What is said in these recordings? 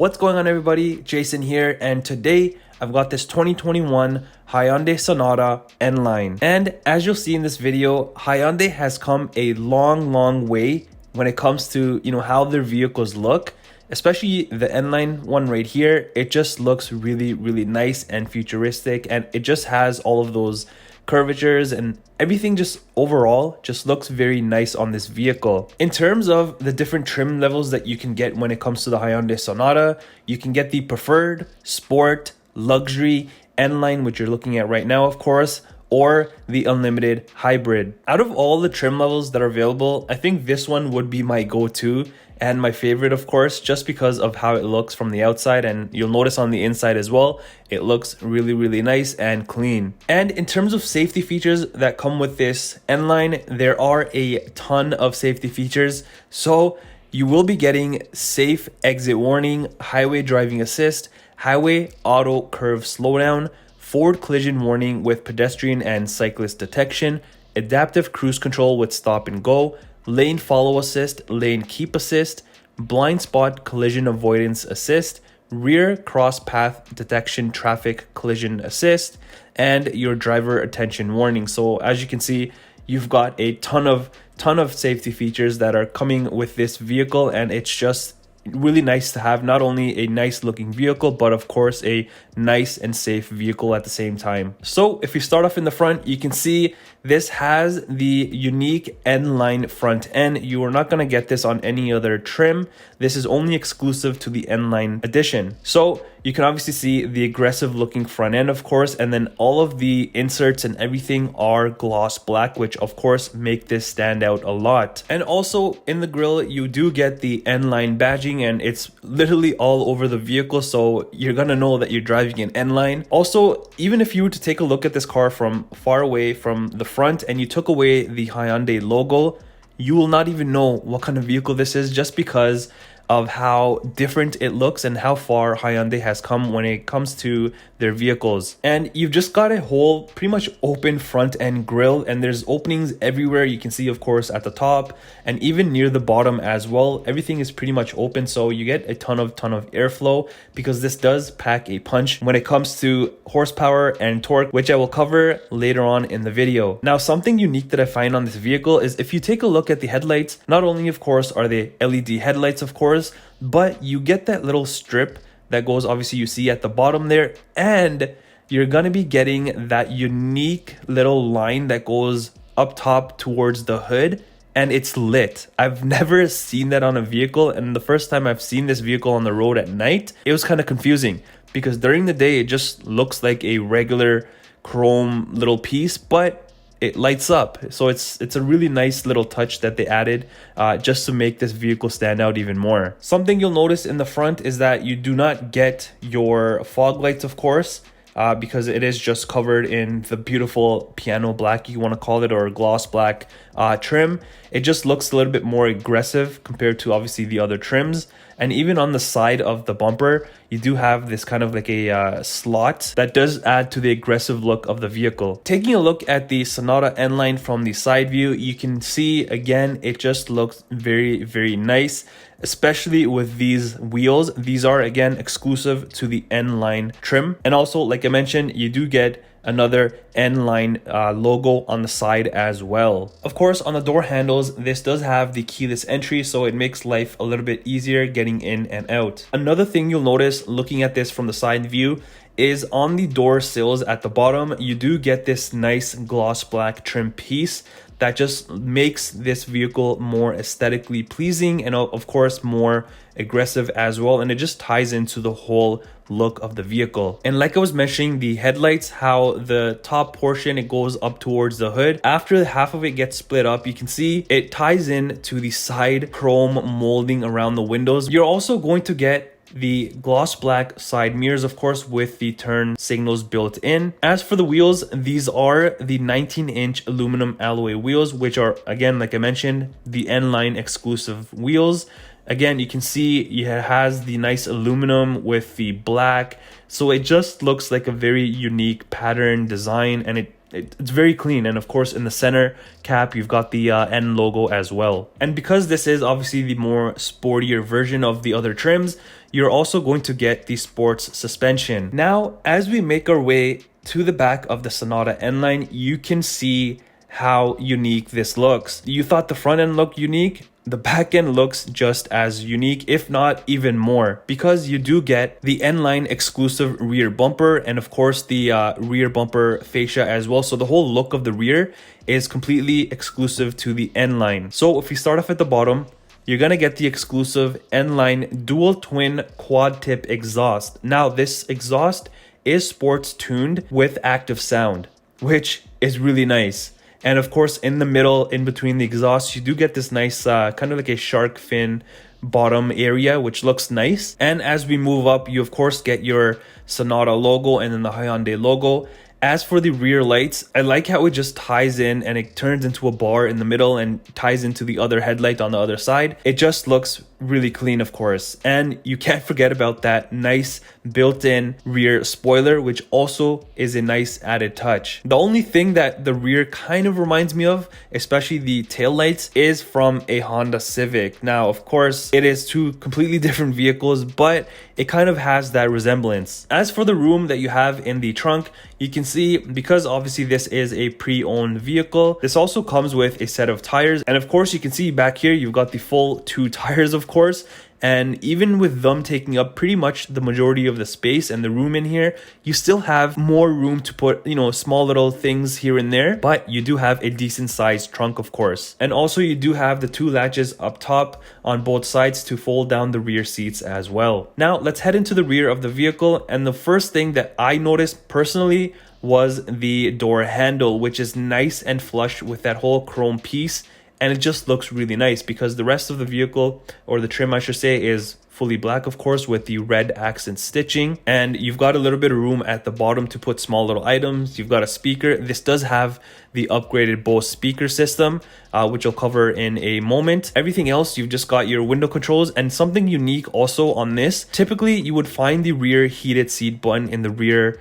What's going on, everybody? Jason here, and today I've got this 2021 Hyundai Sonata N Line. And as you'll see in this video, Hyundai has come a long way when it comes to, how their vehicles look. Especially the N Line one right here. It just looks really nice and futuristic, and it just has all of those curvatures and everything just overall just looks very nice on this vehicle. In terms of the different trim levels that you can get when it comes to the Hyundai Sonata, you can get the Preferred, Sport, Luxury, N Line, which you're looking at right now, of course, or the Unlimited Hybrid. Out of all the trim levels that are available, I think this one would be my go-to and my favorite, of course, just because of how it looks from the outside, and you'll notice on the inside as well, it looks really nice and clean. And in terms of safety features that come with this N Line, there are a ton of safety features. So you will be getting safe exit warning, highway driving assist, highway auto curve slowdown, forward collision warning with pedestrian and cyclist detection, adaptive cruise control with stop and go, lane follow assist, lane keep assist, blind spot collision avoidance assist, rear cross path detection traffic collision assist, and your driver attention warning. So as you can see, you've got a ton of safety features that are coming with this vehicle, and it's just really nice to have not only a nice looking vehicle, but of course a nice and safe vehicle at the same time. So if you start off in the front, you can see this has the unique N Line front end. You are not going to get this on any other trim. This is only exclusive to the N Line edition. So you can obviously see the aggressive looking front end, of course, and then all of the inserts and everything are gloss black, which of course make this stand out a lot. And also in the grille, you do get the N Line badging, and it's literally all over the vehicle, so you're gonna know that you're driving an N Line. Also, even if you were to take a look at this car from far away from the front and you took away the Hyundai logo, you will not even know what kind of vehicle this is, just because of how different it looks and how far Hyundai has come when it comes to their vehicles. And you've just got a whole pretty much open front end grille, and there's openings everywhere. You can see, of course, at the top and even near the bottom as well. Everything is pretty much open, so you get a ton of airflow, because this does pack a punch when it comes to horsepower and torque, which I will cover later on in the video. Now, something unique that I find on this vehicle is if you take a look at the headlights, not only of course are they LED headlights, of course, but you get that little strip that goes, obviously you see at the bottom there, and you're gonna be getting that unique little line that goes up top towards the hood, and it's lit. I've never seen that on a vehicle, and the first time I've seen this vehicle on the road at night, it was kind of confusing, because during the day it just looks like a regular chrome little piece, but it lights up. So it's a really nice little touch that they added just to make this vehicle stand out even more. Something you'll notice in the front is that you do not get your fog lights, of course, because it is just covered in the beautiful piano black, you want to call it, or gloss black trim. It just looks a little bit more aggressive compared to obviously the other trims. And even on the side of the bumper, you do have this kind of like a slot that does add to the aggressive look of the vehicle. Taking a look at the Sonata N Line from the side view, you can see again, it just looks very nice, especially with these wheels. These are again exclusive to the N Line trim. And also, like I mentioned, you do get another N Line logo on the side as well. Of course, on the door handles, this does have the keyless entry, so it makes life a little bit easier getting in and out. Another thing you'll notice looking at this from the side view is on the door sills at the bottom, you do get this nice gloss black trim piece that just makes this vehicle more aesthetically pleasing and of course more aggressive as well, and it just ties into the whole look of the vehicle. And like I was mentioning, the headlights, how the top portion, it goes up towards the hood. After half of it gets split up, you can see it ties in to the side chrome molding around the windows. You're also going to get the gloss black side mirrors, of course, with the turn signals built in. As for the wheels, these are the 19-inch aluminum alloy wheels, which are, again, like I mentioned, the N Line exclusive wheels. Again, you can see it has the nice aluminum with the black, so it just looks like a very unique pattern design, and it's very clean. And of course, in the center cap, you've got the N logo as well. And because this is obviously the more sportier version of the other trims, you're also going to get the sports suspension. Now, as we make our way to the back of the Sonata N Line, you can see how unique this looks. You thought the front end looked unique? The back end looks just as unique, if not even more, because you do get the N Line exclusive rear bumper and of course the rear bumper fascia as well. So the whole look of the rear is completely exclusive to the N Line. So if we start off at the bottom, you're gonna get the exclusive N Line dual twin quad tip exhaust. Now this exhaust is sports tuned with active sound, which is really nice. And of course, in the middle, in between the exhaust, you do get this nice kind of like a shark fin bottom area, which looks nice. And as we move up, you of course get your Sonata logo and then the Hyundai logo. As for the rear lights, I like how it just ties in and it turns into a bar in the middle and ties into the other headlight on the other side. It just looks really clean, of course. And you can't forget about that nice built-in rear spoiler, which also is a nice added touch. The only thing that the rear kind of reminds me of, especially the taillights, is from a Honda Civic. Now, of course, it is two completely different vehicles, but it kind of has that resemblance. As for the room that you have in the trunk, you can see, because obviously this is a pre-owned vehicle, this also comes with a set of tires. And of course, you can see back here, you've got the full 2 tires, of course. And even with them taking up pretty much the majority of the space and the room in here, you still have more room to put, small little things here and there, but you do have a decent sized trunk, of course. And also you do have the 2 latches up top on both sides to fold down the rear seats as well. Now let's head into the rear of the vehicle. And the first thing that I noticed personally was the door handle, which is nice and flush with that whole chrome piece. And it just looks really nice because the rest of the vehicle, or the trim I should say, is fully black, of course, with the red accent stitching. And you've got a little bit of room at the bottom to put small little items. You've got a speaker. This does have the upgraded Bose speaker system, which I'll cover in a moment. Everything else, you've just got your window controls. And something unique also on this, typically you would find the rear heated seat button in the rear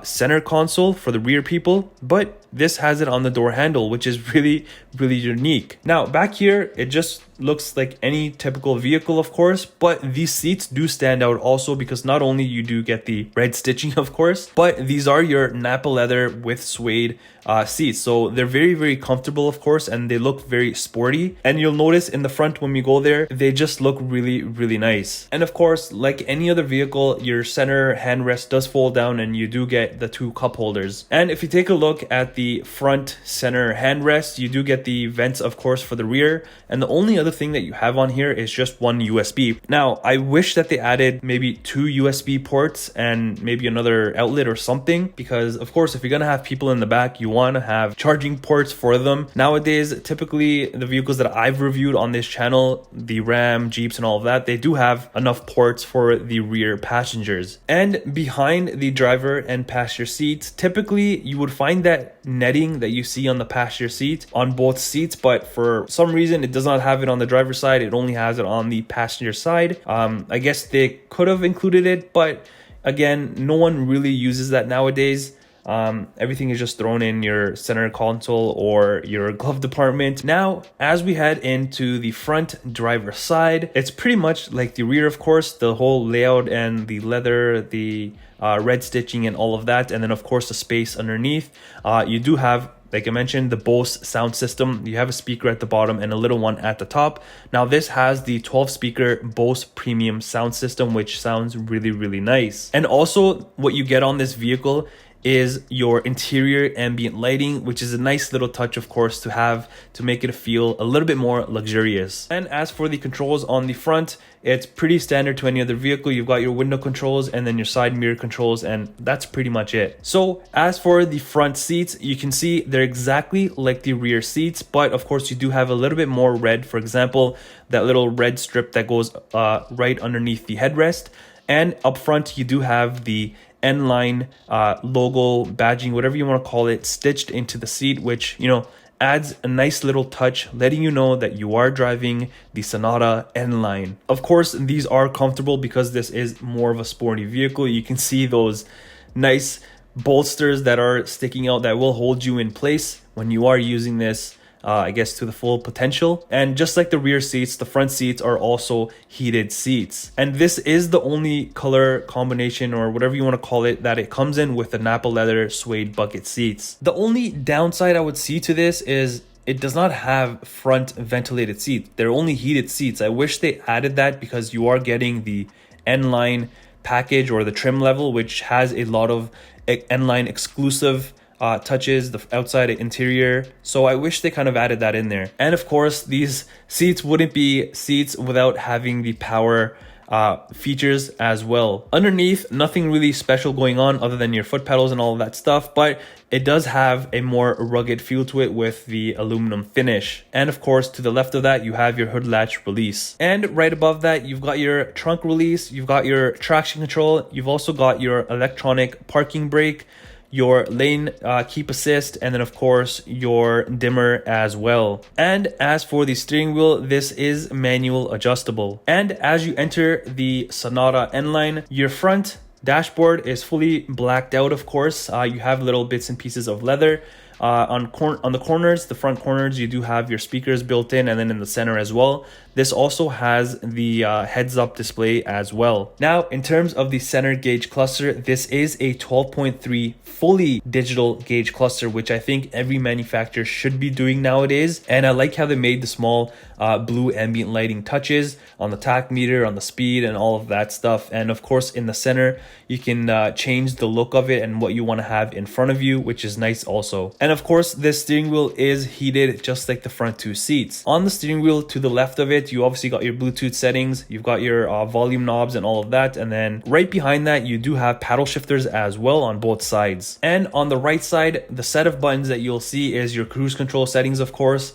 center console for the rear people, but this has it on the door handle, which is really, really unique. Now back here, it just looks like any typical vehicle, of course, but these seats do stand out also because not only you do get the red stitching, of course, but these are your Napa leather with suede seats. So they're very, very comfortable, of course, and they look very sporty. And you'll notice in the front when we go there, they just look really, really nice. And of course, like any other vehicle, your center handrest does fold down and you do get the 2 cup holders. And if you take a look at the front center handrest, you do get the vents, of course, for the rear. And the only other thing that you have on here is just 1 USB. Now, I wish that they added maybe 2 USB ports and maybe another outlet or something, because of course, if you're gonna have people in the back, you want to have charging ports for them. Nowadays, typically the vehicles that I've reviewed on this channel, the Ram, Jeeps and all of that, they do have enough ports for the rear passengers. And behind the driver and passenger seats, typically you would find that netting that you see on the passenger seat on both seats, but for some reason it does not have it on the driver's side. It only has it on the passenger side. I guess they could have included it, but again, no one really uses that nowadays. Everything is just thrown in your center console or your glove department. Now, as we head into the front driver's side, it's pretty much like the rear, of course, the whole layout and the leather, the red stitching and all of that. And then of course the space underneath. You do have, like I mentioned, the Bose sound system. You have a speaker at the bottom and a little one at the top. Now this has the 12 speaker Bose premium sound system, which sounds really, really nice. And also what you get on this vehicle is your interior ambient lighting, which is a nice little touch, of course, to have to make it feel a little bit more luxurious. And as for the controls on the front, it's pretty standard to any other vehicle. You've got your window controls and then your side mirror controls, and that's pretty much it. So as for the front seats, you can see they're exactly like the rear seats, but of course you do have a little bit more red. For example, that little red strip that goes right underneath the headrest. And up front, you do have the N Line logo, badging, whatever you want to call it, stitched into the seat, which, adds a nice little touch, letting you know that you are driving the Sonata N Line. Of course, these are comfortable because this is more of a sporty vehicle. You can see those nice bolsters that are sticking out that will hold you in place when you are using this I guess to the full potential. And just like the rear seats, the front seats are also heated seats. And this is the only color combination, or whatever you want to call it, that it comes in with the Napa leather suede bucket seats. The only downside I would see to this is it does not have front ventilated seats. They're only heated seats. I wish they added that, because you are getting the N Line package or the trim level, which has a lot of N Line exclusive touches, the outside interior. So I wish they kind of added that in there. And of course, these seats wouldn't be seats without having the power features as well. Underneath, nothing really special going on other than your foot pedals and all of that stuff, but it does have a more rugged feel to it with the aluminum finish. And of course, to the left of that, you have your hood latch release. And right above that, you've got your trunk release, you've got your traction control, you've also got your electronic parking brake, your lane keep assist, and then of course your dimmer as well. And as for the steering wheel, this is manual adjustable. And as you enter the Sonata N Line, your front dashboard is fully blacked out. Of course, you have little bits and pieces of leather. On the corners, the front corners, you do have your speakers built in, and then in the center as well. This also has the heads-up display as well. Now, in terms of the center gauge cluster, this is a 12.3 fully digital gauge cluster, which I think every manufacturer should be doing nowadays. And I like how they made the small blue ambient lighting touches on the tach-meter, on the speed, and all of that stuff. And of course, in the center, you can change the look of it and what you want to have in front of you, which is nice also. And of course, this steering wheel is heated just like the front two seats. On the steering wheel to the left of it, you obviously got your Bluetooth settings, you've got your volume knobs and all of that. And then right behind that, you do have paddle shifters as well on both sides. And on the right side, the set of buttons that you'll see is your cruise control settings, of course,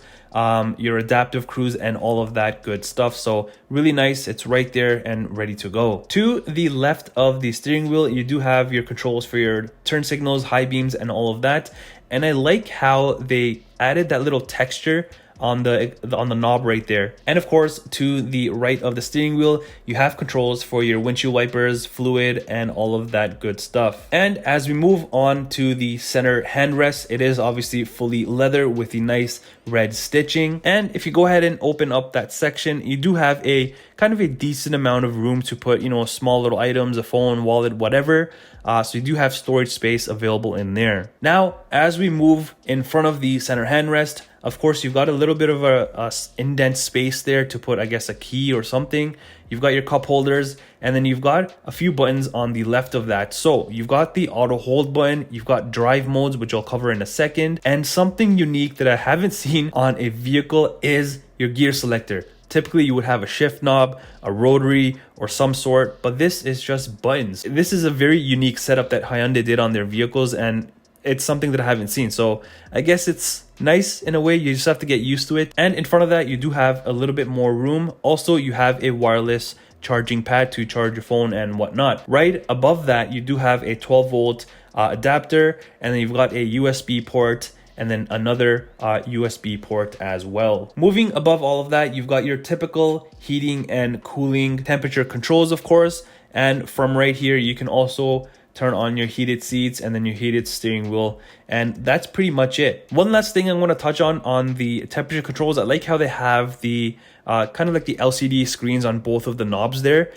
your adaptive cruise and all of that good stuff. So really nice. It's right there and ready to go. To the left of the steering wheel, you do have your controls for your turn signals, high beams, and all of that. And I like how they added that little texture on the knob right there. And of course, to the right of the steering wheel, you have controls for your windshield wipers, fluid, and all of that good stuff. And as we move on to the center handrest, it is obviously fully leather with the nice red stitching. And if you go ahead and open up that section, you do have a kind of a decent amount of room to put, small little items, a phone, wallet, whatever. So you do have storage space available in there. Now, as we move in front of the center handrest, of course, you've got a little bit of a indent space there to put, I guess, a key or something. You've got your cup holders, and then you've got a few buttons on the left of that. So you've got the auto hold button, you've got drive modes, which I'll cover in a second. And something unique that I haven't seen on a vehicle is your gear selector. Typically, you would have a shift knob, a rotary, or some sort, but this is just buttons. This is a very unique setup that Hyundai did on their vehicles, and it's something that I haven't seen. So I guess it's nice in a way. You just have to get used to it. And in front of that, you do have a little bit more room. Also, you have a wireless charging pad to charge your phone and whatnot. Right above that, you do have a 12-volt adapter, and then you've got a USB port, and then another USB port as well. Moving above all of that, you've got your typical heating and cooling temperature controls, of course. And from right here, you can also turn on your heated seats and then your heated steering wheel. And that's pretty much it. One last thing I want to touch on the temperature controls. I like how they have the kind of like the LCD screens on both of the knobs there.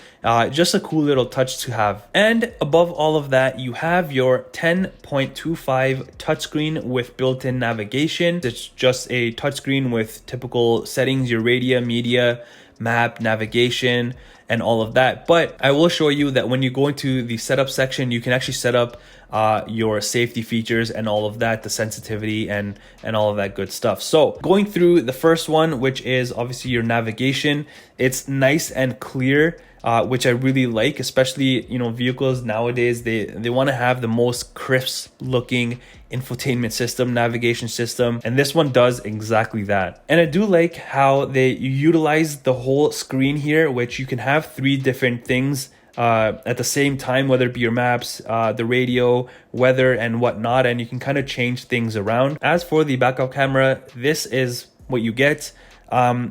Just a cool little touch to have. And above all of that, you have your 10.25 touchscreen with built-in navigation. It's just a touchscreen with typical settings, your radio, media, map, navigation, and all of that. But I will show you that when you go into the setup section, you can actually set up your safety features and all of that, the sensitivity and all of that good stuff. So going through the first one, which is obviously your navigation, it's nice and clear, which I really like, especially, vehicles nowadays, they want to have the most crisp looking infotainment system, navigation system, and this one does exactly that. And I do like how they utilize the whole screen here, which you can have 3 different things at the same time, whether it be your maps, the radio, weather, and whatnot, and you can kind of change things around. As for the backup camera, this is what you get.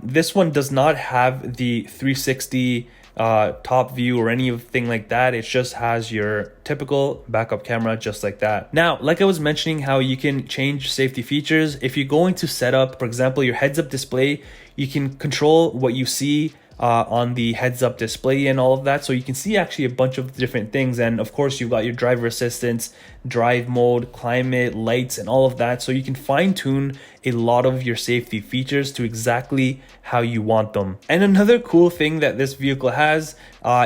This one does not have the 360 top view or anything like that. It just has your typical backup camera just like that. Now, like I was mentioning how you can change safety features. If you go into setup, for example, your heads-up display, you can control what you see on the heads-up display and all of that. So you can see actually a bunch of different things. And of course, you've got your driver assistance, drive mode, climate, lights, and all of that. So you can fine-tune a lot of your safety features to exactly how you want them. And another cool thing that this vehicle has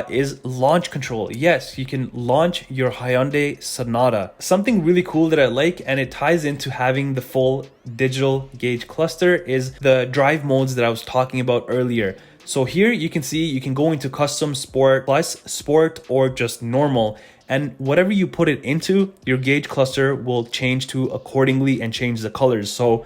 is launch control. Yes, you can launch your Hyundai Sonata. Something really cool that I like, and it ties into having the full digital gauge cluster, is the drive modes that I was talking about earlier. So here you can see you can go into custom, sport, plus, sport, or just normal. And whatever you put it into, your gauge cluster will change to accordingly and change the colors. So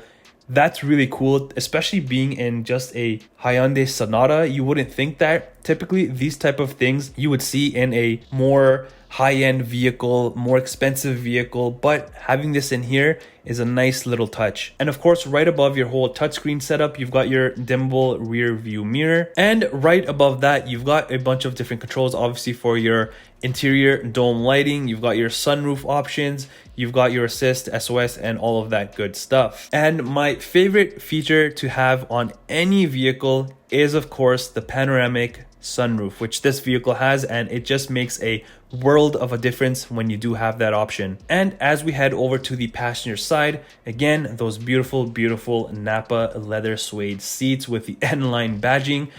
that's really cool, especially being in just a Hyundai Sonata. You wouldn't think that. Typically, these type of things you would see in a more high-end vehicle, more expensive vehicle, but having this in here is a nice little touch. And of course, right above your whole touchscreen setup, you've got your dimmable rear view mirror. And right above that, you've got a bunch of different controls, obviously for your interior dome lighting. You've got your sunroof options, you've got your assist, SOS, and all of that good stuff. And my favorite feature to have on any vehicle is, of course, the panoramic sunroof, which this vehicle has, and it just makes a world of a difference when you do have that option. And as we head over to the passenger side, again, those beautiful Napa leather suede seats with the N Line badging.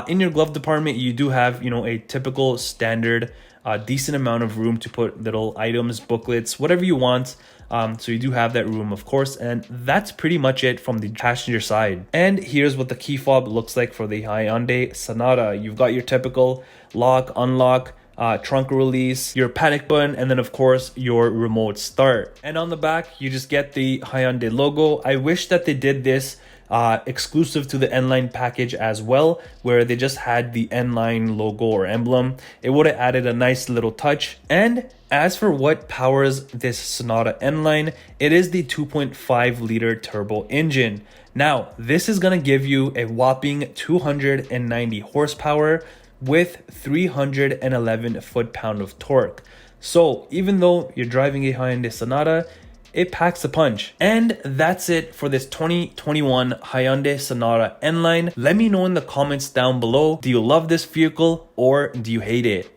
In your glove department, you do have, a typical standard decent amount of room to put little items, booklets, whatever you want. So you do have that room, of course, and that's pretty much it from the passenger side. And here's what the key fob looks like for the Hyundai Sonata. You've got your typical lock, unlock, trunk release, your panic button, and then of course your remote start. And on the back, you just get the Hyundai logo. I wish that they did this exclusive to the N Line package as well, where they just had the N Line logo or emblem. It would have added a nice little touch. And as for what powers this Sonata N Line, it is the 2.5 liter turbo engine. Now, this is going to give you a whopping 290 horsepower with 311 foot-pound of torque. So even though you're driving a Hyundai Sonata, it packs a punch. And that's it for this 2021 Hyundai Sonata N Line. Let me know in the comments down below, do you love this vehicle or do you hate it?